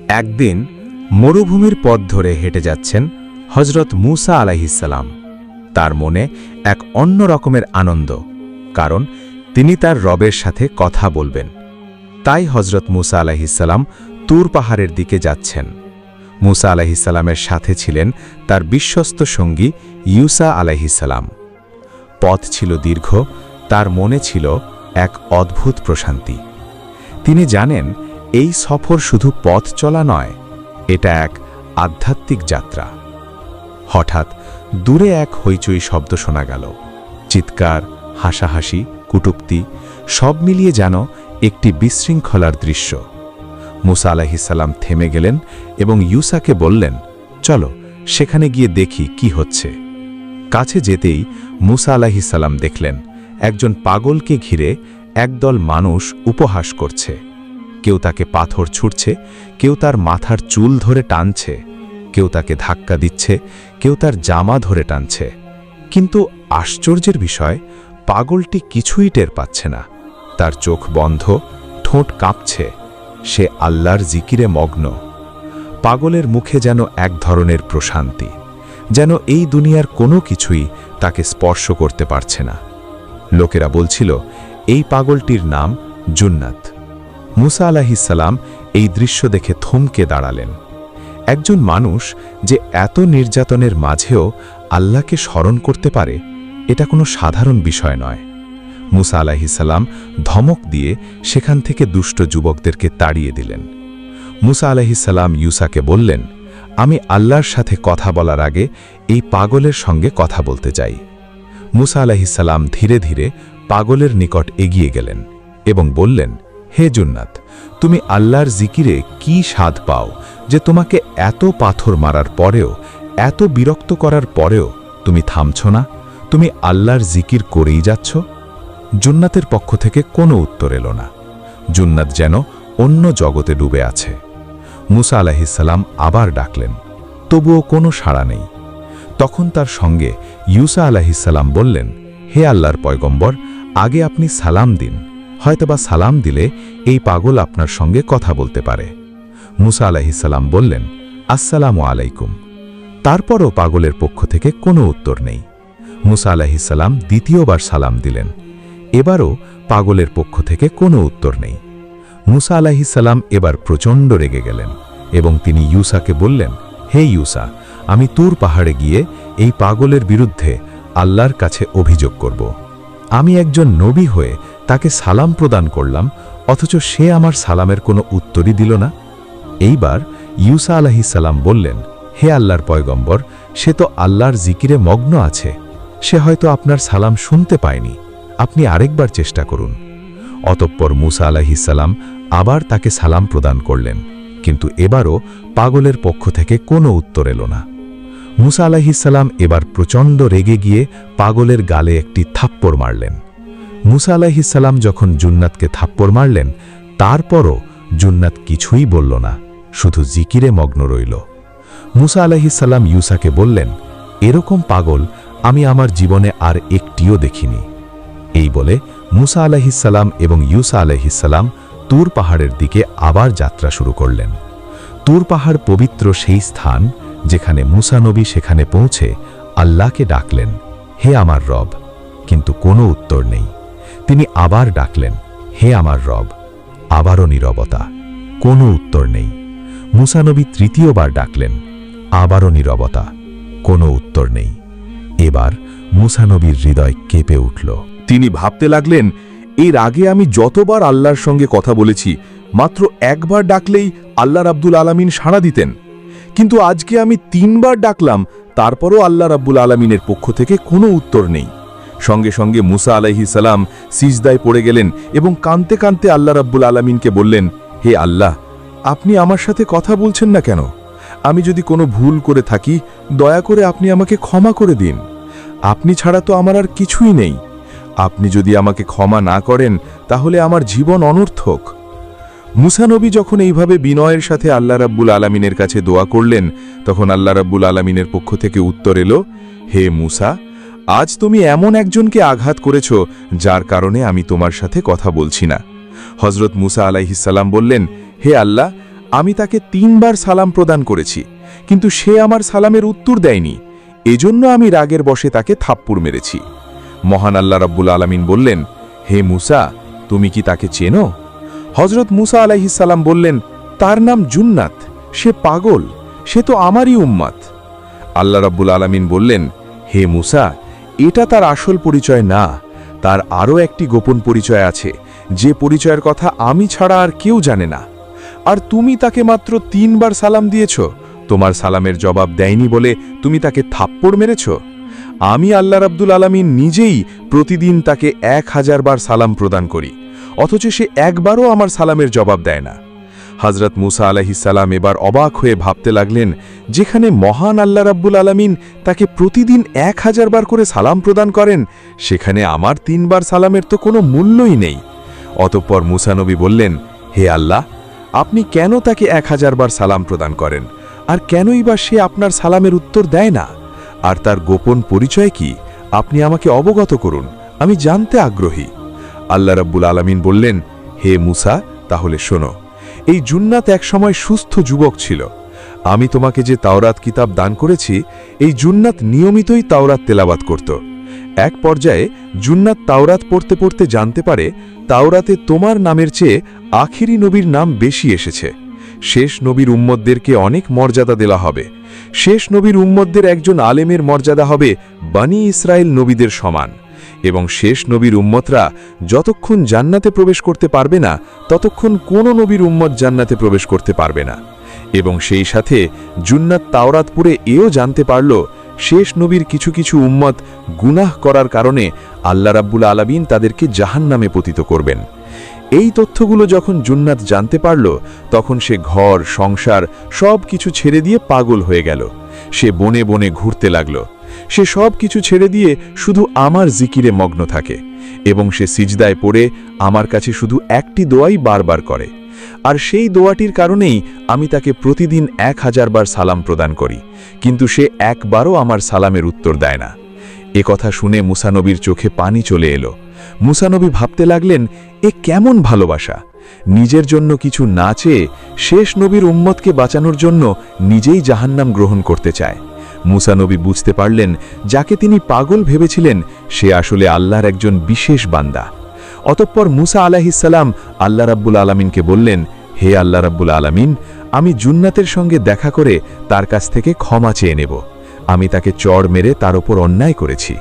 একদিন মরুভূমির পথ ধরে হেঁটে যাচ্ছেন হজরত মুসা আলাইহিসসালাম। তার মনে এক অন্য রকমের আনন্দ, কারণ তিনি তার রবের সাথে কথা বলবেন। তাই হজরত মুসা আলাইহিসসালাম তুর পাহাড়ের দিকে যাচ্ছেন। মুসা আলাইহিসসালামের সাথে ছিলেন তার বিশ্বস্ত সঙ্গী ইউসা আলাইহিসসালাম। পথ ছিল দীর্ঘ, তার মনে ছিল এক অদ্ভুত প্রশান্তি। তিনি জানেন এই সফর শুধু পথ চলা নয়, এটা এক আধ্যাত্মিক যাত্রা। হঠাৎ দূরে এক হইচই শব্দ শোনা গেল। চিৎকার, হাসাহাসি, কটূক্তি সব মিলিয়ে যেন একটি বিশৃঙ্খলার দৃশ্য। মুসা আলাইহিসসালাম থেমে গেলেন এবং ইউসাকে বললেন, চলো সেখানে গিয়ে দেখি কি হচ্ছে। কাছে যেতেই মুসা আলাইহিসসালাম দেখলেন একজন পাগলকে ঘিরে একদল মানুষ উপহাস করছে। কেউ তাকে পাথর ছুঁড়ছে, কেউ তার মাথার চুল ধরে টানছে, কেউ তাকে ধাক্কা দিচ্ছে, কেউ তার জামা ধরে টানছে। কিন্তু আশ্চর্যের বিষয়, পাগলটি কিছুই টের পাচ্ছে না। তার চোখ বন্ধ, ঠোঁট কাঁপছে, সে আল্লাহর জিকিরে মগ্ন। পাগলের মুখে যেন এক ধরনের প্রশান্তি, যেন এই দুনিয়ার কোনো কিছুই তাকে স্পর্শ করতে পারছে না। লোকেরা বলছিল এই পাগলটির নাম জুন্নাত। মুসা আলাইহিসসালাম এই দৃশ্য দেখে থমকে দাঁড়ালেন। একজন মানুষ যে এত নির্যাতনের মাঝেও আল্লাহকে স্মরণ করতে পারে, এটা কোনো সাধারণ বিষয় নয়। মুসা আলাইহিসসালাম ধমক দিয়ে সেখান থেকে দুষ্ট যুবকদেরকে তাড়িয়ে দিলেন। মুসা আলাইহিসসালাম ইউসাকে বললেন, আমি আল্লাহর সাথে কথা বলার আগে এই পাগলের সঙ্গে কথা বলতে চাই। মুসা আলাইহিসসালাম ধীরে ধীরে পাগলের নিকট এগিয়ে গেলেন এবং বললেন, হে জুন্নাত, তুমি আল্লাহর জিকিরে কি স্বাদ পাও যে তোমাকে এত পাথর মারার পরেও, এত বিরক্ত করার পরেও তুমি থামছ না? তুমি আল্লাহর জিকির করেই যাচ্ছ। জুন্নাতের পক্ষ থেকে কোনো উত্তর এলো না। জুন্নাত যেন অন্য জগতে ডুবে আছে। মুসা আলাইহিসসালাম আবার ডাকলেন, তবুও কোনো সাড়া নেই। তখন তার সঙ্গে ইউসা আলাইহিসসালাম বললেন, হে আল্লাহর পয়গম্বর, আগে আপনি সালাম দিন, হয়তোবা সালাম দিলে এই পাগল আপনার সঙ্গে কথা বলতে পারে। মুসা আলাইহিসসালাম বললেন, আসসালামু আলাইকুম। তারপরও পাগলের পক্ষ থেকে কোনো উত্তর নেই। মুসা আলাইহিসসালাম দ্বিতীয়বার সালাম দিলেন। এবারও পাগলের পক্ষ থেকে কোনো উত্তর নেই। মুসা আলাইহিসসালাম এবার প্রচণ্ড রেগে গেলেন এবং তিনি ইউসাকে বললেন, হে ইউসা, আমি তুর পাহাড়ে গিয়ে এই পাগলের বিরুদ্ধে আল্লাহর কাছে অভিযোগ করব। আমি একজন নবী হয়ে তাকে সালাম প্রদান করলাম, অথচ সে আমার সালামের কোনো উত্তরই দিল না। এইবার ইউসা আলাইহিসসালাম বললেন, হে আল্লাহর পয়গম্বর, সে তো আল্লাহর জিকিরে মগ্ন আছে, সে হয়তো আপনার সালাম শুনতে পায়নি, আপনি আরেকবার চেষ্টা করুন। অতঃপর মুসা আলাইহিসসালাম আবার তাকে সালাম প্রদান করলেন, কিন্তু এবারও পাগলের পক্ষ থেকে কোনো উত্তর এলো না। মুসা আলাইহিসসালাম এবার প্রচণ্ড রেগে গিয়ে পাগলের গালে একটি থাপ্পড় মারলেন। মুসা আলাইহিসসালাম যখন জুন্নাতকে থাপ্পড় মারলেন, তারপরও জুন্নাত কিছুই বলল না, শুধু জিকিরে মগ্ন রইল। মুসা আলাইহিসসালাম ইউসাকে বললেন, এরকম পাগল আমি আমার জীবনে আর একটিও দেখিনি। এই বলে মুসা আলাইহিসসালাম এবং ইউসা আলাইহিসসালাম তুর পাহাড়ের দিকে আবার যাত্রা শুরু করলেন। তুর পাহাড় পবিত্র সেই স্থান যেখানে মুসা নবী সেখানে পৌঁছে আল্লাহকে ডাকলেন, হে আমার রব, কিন্তু কোনো উত্তর নেই। তিনি আবার ডাকলেন, হে আমার রব, আবারও নীরবতা, কোনো উত্তর নেই। মুসা নবী তৃতীয়বার ডাকলেন, আবারও নীরবতা, কোনো উত্তর নেই। এবার মুসা নবীর হৃদয় কেঁপে উঠল। তিনি ভাবতে লাগলেন, এর আগে আমি যতবার আল্লাহর সঙ্গে কথা বলেছি, মাত্র একবার ডাকলেই আল্লাহ রাব্বুল আলামিন সাড়া দিতেন, কিন্তু আজকে আমি 3 বার ডাকলাম, তারপরও আল্লাহ রাব্বুল আলামিনের পক্ষ থেকে কোনো উত্তর নেই। সঙ্গে সঙ্গে মুসা আলাইহিসসালাম সিজদায় পড়ে গেলেন এবং কাঁদতে কাঁদতে আল্লাহ রাব্বুল আলামিনকে বললেন, হে আল্লাহ, আপনি আমার সাথে কথা বলছেন না কেন? আমি যদি কোনো ভুল করে থাকি, দয়া করে আপনি আমাকে ক্ষমা করে দিন। আপনি ছাড়া তো আমার আর কিছুই নেই। আপনি যদি আমাকে ক্ষমা না করেন, তাহলে আমার জীবন অনর্থক। মুসা নবী যখন এইভাবে বিনয়ের সাথে আল্লাহ রাব্বুল আলামিনের কাছে দোয়া করলেন, তখন আল্লাহ রাব্বুল আলামিনের পক্ষ থেকে উত্তর এলো, হে মুসা, আজ তুমি এমন একজনকে আঘাত করেছ যার কারণে আমি তোমার সাথে কথা বলছি না। হযরত মুসা আলাইহিসসালাম বললেন, হে আল্লাহ, আমি তাকে 3 বার সালাম প্রদান করেছি, কিন্তু সে আমার সালামের উত্তর দেয়নি। এজন্য আমি রাগের বশে তাকে থাপ্পড় মেরেছি। মহান আল্লাহ রাব্বুল আলামিন বললেন, হে মুসা, তুমি কি তাকে চেনো? হযরত মুসা আলাইহিস সালাম বললেন, তার নাম জুন্নাত, সে পাগল, সে তো আমারই উম্মত। আল্লাহ রাব্বুল আলামিন বললেন, হে মুসা, এটা তার আসল পরিচয় না, তার আরও একটি গোপন পরিচয় আছে, যে পরিচয়ের কথা আমি ছাড়া আর কেউ জানে না। আর তুমি তাকে মাত্র 3 বার সালাম দিয়েছ, তোমার সালামের জবাব দেয়নি বলে তুমি তাকে থাপ্পড় মেরেছ। আমি আল্লাহ রাব্বুল আলামিন নিজেই প্রতিদিন তাকে 1000 বার সালাম প্রদান করি, অথচ সে একবারও আমার সালামের জবাব দেয় না। হযরত মুসা আলাইহিস সালাম এবার অবাক হয়ে ভাবতে লাগলেন, যেখানে মহান আল্লাহ রাব্বুল আলামিন তাকে প্রতিদিন 1000 বার করে সালাম প্রদান করেন, সেখানে আমার 3 বার সালামের তো কোনো মূল্যই নেই। অতঃপর মুসা নবী বললেন, হে আল্লাহ, আপনি কেন তাকে 1000 বার সালাম প্রদান করেন, আর কেনই বা সে আপনার সালামের উত্তর দেয় না? আর তার গোপন পরিচয় কি, আপনি আমাকে অবগত করুন, আমি জানতে আগ্রহী। আল্লাহ রাব্বুল আলামিন বললেন, হে মুসা, তাহলে শোনো, এই জুন্নাত একসময় সুস্থ যুবক ছিল। আমি তোমাকে যে তাওরাত কিতাব দান করেছি, এই জুন্নাত নিয়মিতই তাওরাত তেলাওয়াত করত। এক পর্যায়ে জুন্নাত তাওরাত পড়তে পড়তে জানতে পারে, তাওরাতে তোমার নামের চেয়ে আখিরি নবীর নাম বেশি এসেছে। শেষ নবীর উম্মতদেরকে অনেক মর্যাদা দেওয়া হবে। শেষ নবীর উম্মতদের একজন আলেমের মর্যাদা হবে বনী ইসরায়েল নবীদের সমান, এবং শেষ নবীর উম্মতরা যতক্ষণ জান্নাতে প্রবেশ করতে পারবে না, ততক্ষণ কোনো নবীর উম্মত জান্নাতে প্রবেশ করতে পারবে না। এবং সেই সাথে জুন্নাত তাওরাত পড়ে এও জানতে পারল, শেষ নবীর কিছু কিছু উম্মত গুনাহ করার কারণে আল্লাহ রাব্বুল আলামিন তাদেরকে জাহান্নামে পতিত করবেন। এই তথ্যগুলো যখন জুন্নাত জানতে পারল, তখন সে ঘর সংসার সব কিছু ছেড়ে দিয়ে পাগল হয়ে গেল। সে বনে বনে ঘুরতে লাগল। সে সব কিছু ছেড়ে দিয়ে শুধু আমার জিকিরে মগ্ন থাকে, এবং সে সিজদায় পড়ে আমার কাছে শুধু একটি দোয়াই বারবার করে। আর সেই দোয়াটির কারণেই আমি তাকে প্রতিদিন 1000 বার সালাম প্রদান করি, কিন্তু সে একবারও আমার সালামের উত্তর দেয় না। এ কথা শুনে মুসা নবীর চোখে পানি চলে এলো। মুসা নবী ভাবতে লাগলেন, এ কেমন ভালোবাসা! নিজের জন্য কিছু না চেয়ে শেষ নবীর উম্মতকে বাঁচানোর জন্য নিজেই জাহান্নাম গ্রহণ করতে চায়। মুসা নবী বুঝতে পারলেন, যাকে তিনি পাগল ভেবেছিলেন, সে আসলে আল্লাহর একজন বিশেষ বান্দা। অতঃপর মুসা আলাইহিস সালাম আল্লাহ রাব্বুল আলামিনকে বললেন, হে আল্লাহ রাব্বুল আলামিন, আমি জুন্নাতের সঙ্গে দেখা করে তার কাছ থেকে ক্ষমা চেয়ে নেব। আমি তাকে চড় মেরে তার ওপর অন্যায় করেছি।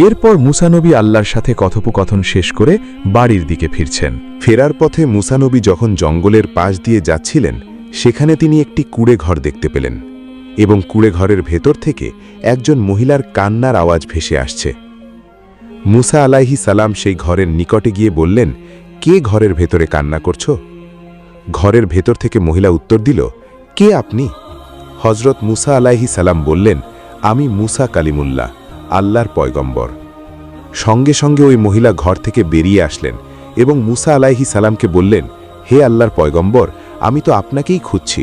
এরপর মুসা নবী আল্লাহর সাথে কথোপকথন শেষ করে বাড়ির দিকে ফিরছেন। ফেরার পথে মুসা নবী যখন জঙ্গলের পাশ দিয়ে যাচ্ছিলেন, সেখানে তিনি একটি কুঁড়ে ঘর দেখতে পেলেন, এবং কুঁড়ে ঘরের ভেতর থেকে একজন মহিলার কান্নার আওয়াজ ভেসে আসছে। মুসা আলাইহিস সালাম সেই ঘরের নিকটে গিয়ে বললেন, কে ঘরের ভেতরে কান্না করছো? ঘরের ভেতর থেকে মহিলা উত্তর দিল, কে আপনি? হযরত মুসা আলাইহিস সালাম বললেন, আমি মুসা কালিমুল্লাহ, আল্লাহর পয়গম্বর। সঙ্গে সঙ্গে ওই মহিলা ঘর থেকে বেরিয়ে আসলেন এবং মুসা আলাইহিস সালামকে বললেন, হে আল্লাহর পয়গম্বর, আমি তো আপনাকেই খুঁজছি,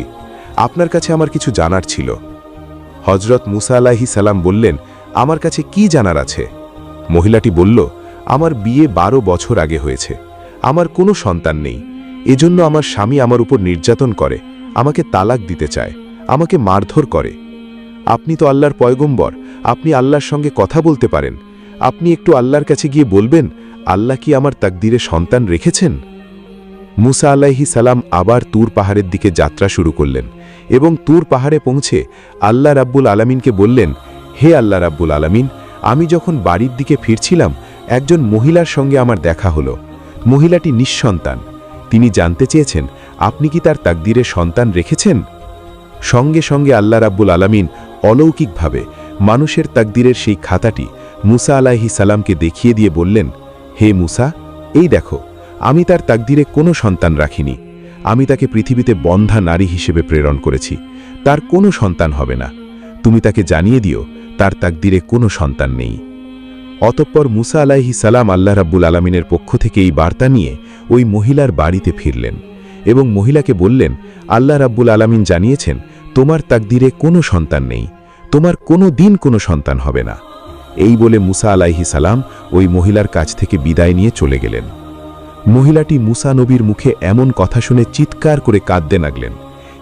আপনার কাছে আমার কিছু জানার ছিল। হযরত মুসা আলাইহিস সালাম বললেন, আমার কাছে কি জানার আছে? মহিলাটি বলল, আমার বিয়ে 12 বছর আগে হয়েছে, আমার কোনো সন্তান নেই, এজন্য আমার স্বামী আমার উপর নির্যাতন করে, আমাকে তালাক দিতে চায়, আমাকে মারধর করে। আপনি তো আল্লাহর পয়গম্বর, আপনি আল্লাহর সঙ্গে কথা বলতে পারেন, আপনি একটু আল্লাহর কাছে গিয়ে বলবেন, আল্লাহ কি আমার তাকদিরে সন্তান রেখেছেন? মুসা আলাইহিস সালাম আবার তুর পাহাড়ের দিকে যাত্রা শুরু করলেন এবং তুর পাহাড়ে পৌঁছে আল্লাহ রাব্বুল আলামিনকে বললেন, হে আল্লাহ রাব্বুল আলামিন, আমি যখন বাড়ির দিকে ফিরছিলাম, একজন মহিলার সঙ্গে আমার দেখা হলো। মহিলাটি নিঃসন্তান। তিনি জানতে চেয়েছেন, আপনি কি তার তাকদিরে সন্তান রেখেছেন? সঙ্গে সঙ্গে আল্লাহ রাব্বুল আলামিন অলৌকিকভাবে মানুষের তাকদিরের সেই খাতাটি মুসা আলাইহিস সালামকে দেখিয়ে দিয়ে বললেন, হে মুসা, এই দেখো, আমি তার তাকদিরে কোনো সন্তান রাখিনি। আমি তাকে পৃথিবীতে বন্ধা নারী হিসেবে প্রেরণ করেছি, তার কোনো সন্তান হবে না। তুমি তাকে জানিয়ে দিও, তার তাকদিরে কোনো সন্তান নেই। অতঃপর মুসা আলাইহিস সালাম আল্লাহ রাব্বুল আলামিনের পক্ষ থেকে এই বার্তা নিয়ে ওই মহিলার বাড়িতে ফিরলেন এবং মহিলাকে বললেন, আল্লাহ রাব্বুল আলামিন জানিয়েছেন, তোমার তাকদিরে কোনো সন্তান নেই, তোমার কোনো দিন কোনো সন্তান হবে না। এই বলে মুসা আলাইহিস সালাম ওই মহিলার কাছ থেকে বিদায় নিয়ে চলে গেলেন। মহিলাটি মুসা নবীর মুখে এমন কথা শুনে চিৎকার করে কাঁদতে লাগলেন।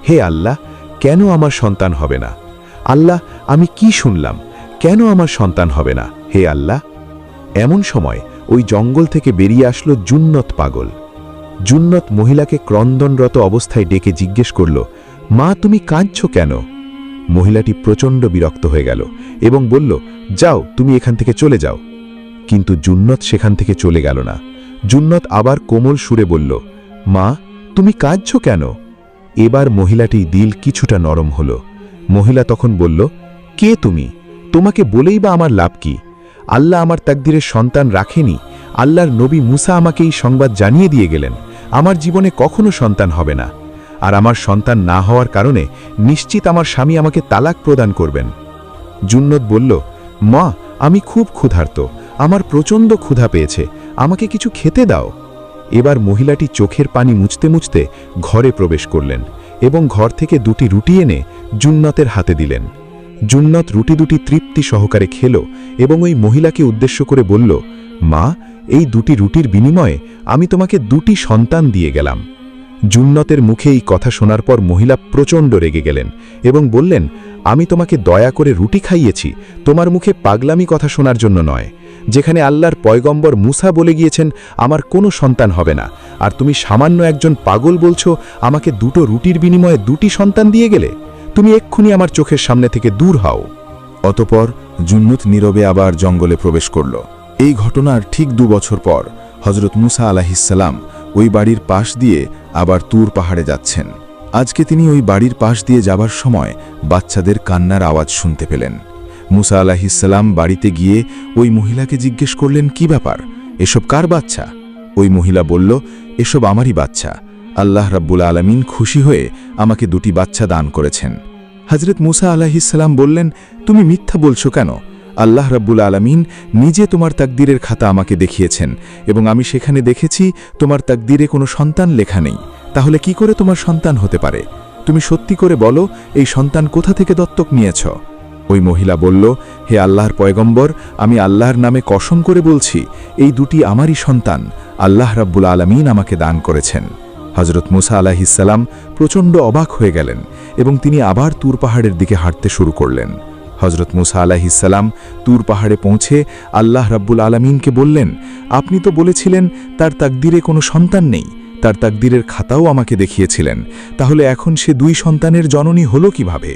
হে আল্লাহ, কেন আমার সন্তান হবে না? আল্লাহ, আমি কি শুনলাম? কেন আমার সন্তান হবে না? হে আল্লাহ। এমন সময় ওই জঙ্গল থেকে বেরিয়ে আসলো জুন্নত পাগল। জুন্নত মহিলাকে ক্রন্দনরত অবস্থায় ডেকে জিজ্ঞেস করল, মা, তুমি কাঁদছ কেন? মহিলাটি প্রচণ্ড বিরক্ত হয়ে গেল এবং বলল, যাও, তুমি এখান থেকে চলে যাও। কিন্তু জুন্নত সেখান থেকে চলে গেল না। জুন্নত আবার কোমল সুরে বলল, মা, তুমি কাঁদছ কেন? এবার মহিলাটির দিল কিছুটা নরম হল। মহিলা তখন বলল, কে তুমি? তোমাকে বলেই বা আমার লাভ কি? আল্লাহ আমার তাকদিরের সন্তান রাখেনি। আল্লাহর নবী মুসা আমাকে এই সংবাদ জানিয়ে দিয়ে গেলেন, আমার জীবনে কখনো সন্তান হবে না, আর আমার সন্তান না হওয়ার কারণে নিশ্চিত আমার স্বামী আমাকে তালাক প্রদান করবেন। জুন্নত বলল, মা, আমি খুব ক্ষুধার্ত, আমার প্রচণ্ড ক্ষুধা পেয়েছে, আমাকে কিছু খেতে দাও। এবার মহিলাটি চোখের পানি মুছতে মুছতে ঘরে প্রবেশ করলেন এবং ঘর থেকে 2টি রুটি এনে জুন্নতের হাতে দিলেন। জুন্নত রুটি দুটি তৃপ্তি সহকারে খেল এবং ওই মহিলাকে উদ্দেশ্য করে বলল, মা, এই 2টি রুটির বিনিময়ে আমি তোমাকে 2টি সন্তান দিয়ে গেলাম। জুন্নতের মুখে এই কথা শোনার পর মহিলা প্রচণ্ড রেগে গেলেন এবং বললেন, আমি তোমাকে দয়া করে রুটি খাইয়েছি, তোমার মুখে পাগলামি কথা শোনার জন্য নয়। যেখানে আল্লাহর পয়গম্বর মুসা বলে গিয়েছেন আমার কোনো সন্তান হবে না, আর তুমি সামান্য একজন পাগল বলছো আমাকে 2টো রুটির বিনিময়ে 2টি সন্তান দিয়ে গেলে? তুমি এক্ষুনি আমার চোখের সামনে থেকে দূর হও। অতপর জুন্নত নীরবে আবার জঙ্গলে প্রবেশ করল। এই ঘটনার ঠিক 2 বছর পর হজরত মুসা আলাইহিসসালাম ওই বাড়ির পাশ দিয়ে আবার তুর পাহাড়ে যাচ্ছেন। আজকে তিনি ওই বাড়ির পাশ দিয়ে যাবার সময় বাচ্চাদের কান্নার আওয়াজ শুনতে পেলেন। মুসা আলাইহিসসালাম বাড়িতে গিয়ে ওই মহিলাকে জিজ্ঞেস করলেন, কি ব্যাপার, এসব কার বাচ্চা? ওই মহিলা বলল, এসব আমারই বাচ্চা। আল্লাহ রাব্বুল আলামিন খুশি হয়ে আমাকে 2টি বাচ্চা দান করেছেন। হযরত মুসা আলাইহিসসালাম বললেন, তুমি মিথ্যা বলছো কেন? আল্লাহ রাব্বুল আলামিন নিজে তোমার তাকদীরের খাতা আমাকে দেখিয়েছেন এবং আমি সেখানে দেখেছি তোমার তাকদীরে কোনো সন্তান লেখা নেই। তাহলে কি করে তোমার সন্তান হতে পারে? তুমি সত্যি করে বলো, এই সন্তান কোথা থেকে দত্তক নিয়েছ? ওই মহিলা বলল, হে আল্লাহর পয়গম্বর, আমি আল্লাহর নামে কসম করে বলছি, এই 2টি আমারই সন্তান, আল্লাহ রাব্বুল আলামিন আমাকে দান করেছেন। হযরত মুসা আলাইহিসসালাম প্রচণ্ড অবাক হয়ে গেলেন এবং তিনি আবার তুর পাহাড়ের দিকে হাঁটতে শুরু করলেন। হযরত মুসা আলাইহিসসালাম তুর পাহাড়ে পৌঁছে আল্লাহ রাব্বুল আলামিনকে বললেন, আপনি তো বলেছিলেন তার তাকদীরে কোনো সন্তান নেই, তার তাকদীরের খাতাও আমাকে দেখিয়েছিলেন, তাহলে এখন সে 2 সন্তানের জননী হলো কিভাবে?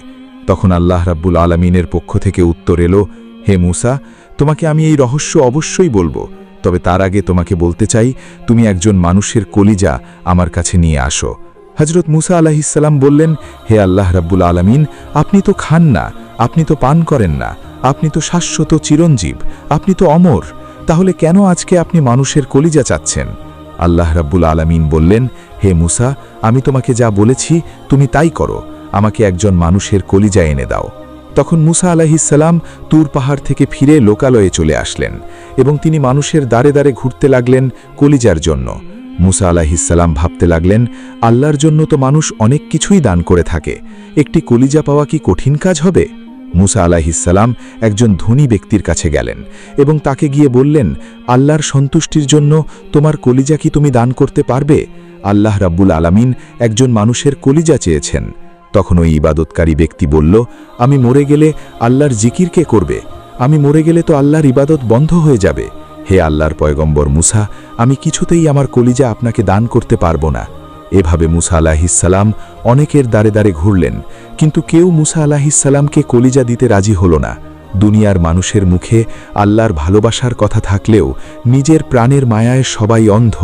তখন আল্লাহ রাব্বুল আলামিনের পক্ষ থেকে উত্তর এলো, হে মুসা, তোমাকে আমি এই রহস্য অবশ্যই বলবো, তবে তার আগে তোমাকে বলতে চাই, তুমি একজন মানুষের কলিজা আমার কাছে নিয়ে আসো। হযরত মুসা আলাইহিসসালাম বললেন, হে আল্লাহ রাব্বুল আলামিন, আপনি তো খান না, আপনি তো পান করেন না, আপনি তো শাশ্বত চিরঞ্জীব, আপনি তো অমর, তাহলে কেন আজকে আপনি মানুষের কলিজা চাচ্ছেন? আল্লাহ রাব্বুল আলামিন বললেন, হে মুসা, আমি তোমাকে যা বলেছি তুমি তাই করো, আমাকে একজন মানুষের কলিজা এনে দাও। তখন মুসা আলাইহিসসালাম তুর পাহাড় থেকে ফিরে লোকালয়ে চলে আসলেন এবং তিনি মানুষের দ্বারে দ্বারে ঘুরতে লাগলেন কলিজার জন্য। মুসা আলাইহিসসালাম ভাবতে লাগলেন, আল্লাহর জন্য তো মানুষ অনেক কিছুই দান করে থাকে, একটি কলিজা পাওয়া কি কঠিন কাজ হবে? মুসা আলাইহিসসালাম একজন ধনী ব্যক্তির কাছে গেলেন এবং তাকে গিয়ে বললেন, আল্লাহর সন্তুষ্টির জন্য তোমার কলিজা কি তুমি দান করতে পারবে? আল্লাহ রাব্বুল আলামিন একজন মানুষের কলিজা চেয়েছেন। তখন ওই ইবাদতকারী ব্যক্তি বলল, আমি মরে গেলে আল্লাহর জিকির কে করবে? আমি মরে গেলে তো আল্লাহর ইবাদত বন্ধ হয়ে যাবে। হে আল্লাহর পয়গম্বর মুসা, আমি কিছুতেই আমার কলিজা আপনাকে দান করতে পারবো না। এভাবে মুসা আলাইহিসসালাম অনেকের দ্বারে দ্বারে ঘুরলেন, কিন্তু কেউ মুসা আলাইহিসসালামকে কলিজা দিতে রাজি হল না। দুনিয়ার মানুষের মুখে আল্লাহর ভালোবাসার কথা থাকলেও নিজের প্রাণের মায়ায় সবাই অন্ধ।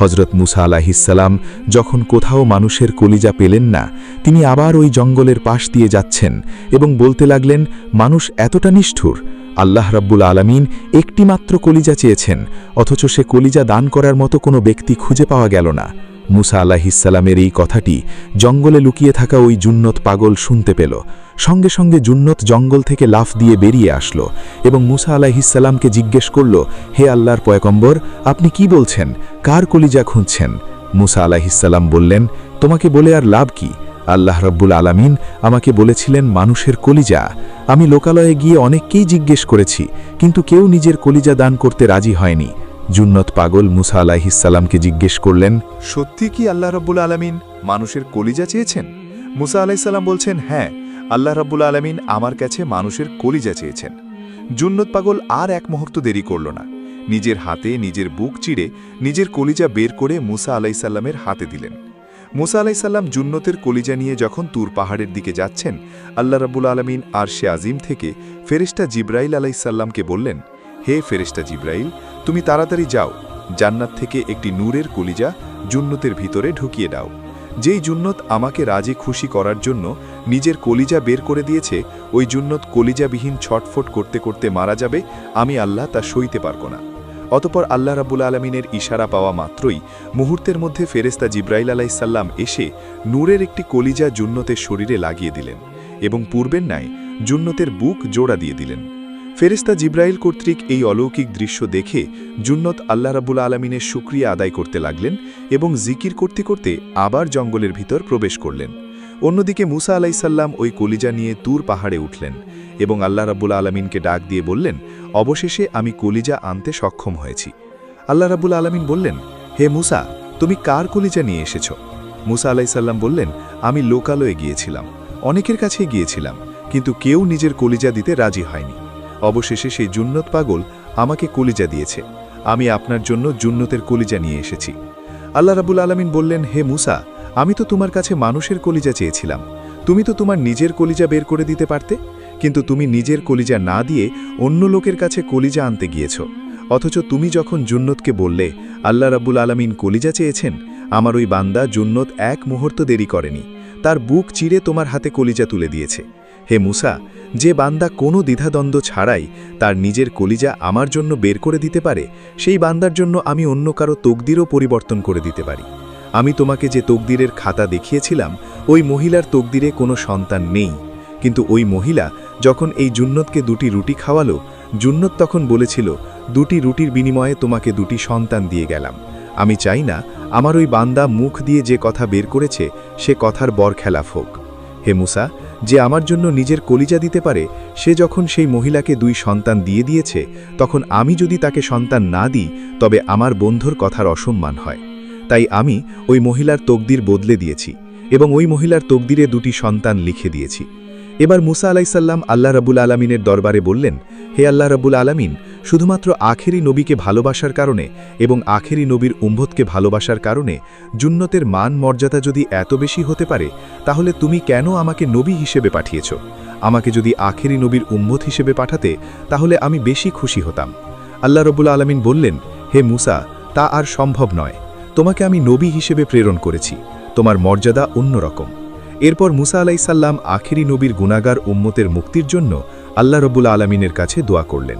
হযরত মুসা আলাইহিসসালাম যখন কোথাও মানুষের কলিজা পেলেন না, তিনি আবার ওই জঙ্গলের পাশ দিয়ে যাচ্ছেন এবং বলতে লাগলেন, মানুষ এতটা নিষ্ঠুর, আল্লাহ রাব্বুল আলামিন একটি মাত্র কলিজা চেয়েছেন, অথচ সে কলিজা দান করার মতো কোনো ব্যক্তি খুঁজে পাওয়া গেল না। মুসা আলাইহিসসালামের এই কথাটি জঙ্গলে লুকিয়ে থাকা ওই জুন্নত পাগল শুনতে পেল। সঙ্গে সঙ্গে জুন্নত জঙ্গল থেকে লাফ দিয়ে বেরিয়ে আসলো এবং মুসা আলাইহিসসালামকে জিজ্ঞেস করল, হে আল্লাহর পয়গম্বর, আপনি কি বলছেন? কার কলিজা খুঁজছেন? মুসা আলাইহিসসালাম বললেন, তোমাকে বলে আর লাভ কি? আল্লাহ রাব্বুল আলামিন আমাকে বলেছিলেন মানুষের কলিজা। আমি লোকালয়ে গিয়ে অনেককেই জিজ্ঞেস করেছি, কিন্তু কেউ নিজের কলিজা দান করতে রাজি হয়নি। জুন্নত পাগল মুসা আলাইহিসসালামকে জিজ্ঞেস করলেন, সত্যি কি আল্লাহ রাব্বুল আলামিন মানুষের কলিজা চেয়েছেন? মুসা আলাইসাল্লাম বলছেন, হ্যাঁ, আল্লাহ রাব্বুল আলামিন আমার কাছে মানুষের কলিজা চেয়েছেন। জুন্নত পাগল আর এক মুহূর্ত দেরি করল না। নিজের হাতে নিজের বুক চিরে নিজের কলিজা বের করে মুসা আলাইসাল্লামের হাতে দিলেন। মুসা আলাইসাল্লাম জুন্নতের কলিজা নিয়ে যখন তুর পাহাড়ের দিকে যাচ্ছেন, আল্লাহ রাব্বুল আলামিন আরশে আজিম থেকে ফেরেশতা জিব্রাইল আলাইসাল্লামকে বললেন, হে ফেরেশতা জিব্রাইল, তুমি তাড়াতাড়ি যাও, জান্নাত থেকে একটি নূরের কলিজা জুন্নতের ভিতরে ঢুকিয়ে দাও। যেই জুন্নত আমাকে রাজি খুশি করার জন্য নিজের কলিজা বের করে দিয়েছে, ওই জুন্নত কলিজাবিহীন ছটফট করতে করতে মারা যাবে, আমি আল্লাহ তা সইতে পারব না। অতপর আল্লাহ রাব্বুল আলামিনের ইশারা পাওয়া মাত্রই মুহূর্তের মধ্যে ফেরেশতা জিব্রাইল আলাইসাল্লাম এসে নূরের একটি কলিজা জুন্নতের শরীরে লাগিয়ে দিলেন এবং পূর্বের ন্যায় জুন্নতের বুক জোড়া দিয়ে দিলেন। ফেরেশতা জিব্রাইল কর্তৃক এই অলৌকিক দৃশ্য দেখে জুন্নত আল্লাহ রাব্বুল আলামিনের শুকরিয়া আদায় করতে লাগলেন এবং জিকির করতে করতে আবার জঙ্গলের ভিতর প্রবেশ করলেন। অন্যদিকে মুসা আলাইসাল্লাম ওই কলিজা নিয়ে তুর পাহাড়ে উঠলেন এবং আল্লাহ রাব্বুল আলামিনকে ডাক দিয়ে বললেন, অবশেষে আমি কলিজা আনতে সক্ষম হয়েছি। আল্লাহ রাব্বুল আলামিন বললেন, হে মুসা, তুমি কার কলিজা নিয়ে এসেছ? মুসা আলাইসাল্লাম বললেন, আমি লোকালয়ে গিয়েছিলাম, অনেকের কাছে গিয়েছিলাম, কিন্তু কেউ নিজের কলিজা দিতে রাজি হয়নি। অবশেষে সেই জুন্নত পাগল আমাকে কলিজা দিয়েছে, আমি আপনার জন্য জুন্নতের কলিজা নিয়ে এসেছি। আল্লাহ রাব্বুল আলামিন বললেন, হে মুসা, আমি তো তোমার কাছে মানুষের কলিজা চেয়েছিলাম, তুমি তো তোমার নিজের কলিজা বের করে দিতে পারতে, কিন্তু তুমি নিজের কলিজা না দিয়ে অন্য লোকের কাছে কলিজা আনতে গিয়েছ। অথচ তুমি যখন জুন্নতকে বললে আল্লাহ রাব্বুল আলামিন কলিজা চেয়েছেন, আমার ওই বান্দা জুন্নত এক মুহূর্ত দেরি করেনি, তার বুক চিরে তোমার হাতে কলিজা তুলে দিয়েছে। হে মুসা, যে বান্দা কোনো দ্বিধাদ্বন্দ্ব ছাড়াই তার নিজের কলিজা আমার জন্য বের করে দিতে পারে, সেই বান্দার জন্য আমি অন্য কারো তকদিরও পরিবর্তন করে দিতে পারি। আমি তোমাকে যে তকদিরের খাতা দেখিয়েছিলাম, ওই মহিলার তকদিরে কোনো সন্তান নেই, কিন্তু ওই মহিলা যখন এই জুন্নতকে 2টি রুটি খাওয়ালো, জুন্নত তখন বলেছিল, 2টি রুটির বিনিময়ে তোমাকে 2টি সন্তান দিয়ে গেলাম। আমি চাই না আমার ওই বান্দা মুখ দিয়ে যে কথা বের করেছে সে কথার বরখেলাফ হোক। হে মুসা, যে আমার জন্য নিজের কলিজা দিতে পারে, সে যখন সেই মহিলাকে 2 সন্তান দিয়ে দিয়েছে, তখন আমি যদি তাকে সন্তান না দিই তবে আমার বন্ধুর কথার অসম্মান হয়। তাই আমি ওই মহিলার তকদির বদলে দিয়েছি এবং ওই মহিলার তকদিরে 2টি সন্তান লিখে দিয়েছি। এবার মুসা আলাইসাল্লাম আল্লাহ রাব্বুল আলামিনের দরবারে বললেন, হে আল্লাহ রাব্বুল আলামিন, শুধুমাত্র আখেরি নবীকে ভালোবাসার কারণে এবং আখেরি নবীর উম্মতকে ভালোবাসার কারণে জুন্নতের মান মর্যাদা যদি এত বেশি হতে পারে, তাহলে তুমি কেন আমাকে নবী হিসেবে পাঠিয়েছ? আমাকে যদি আখেরি নবীর উম্মত হিসেবে পাঠাতে, তাহলে আমি বেশি খুশি হতাম। আল্লাহ রাব্বুল আলামিন বললেন, হে মুসা, তা আর সম্ভব নয়, তোমাকে আমি নবী হিসেবে প্রেরণ করেছি, তোমার মর্যাদা অন্যরকম। এরপর মুসা আলাইসাল্লাম আখেরি নবীর গুনাহগার উম্মতের মুক্তির জন্য আল্লাহ রাব্বুল আলামিনের কাছে দোয়া করলেন।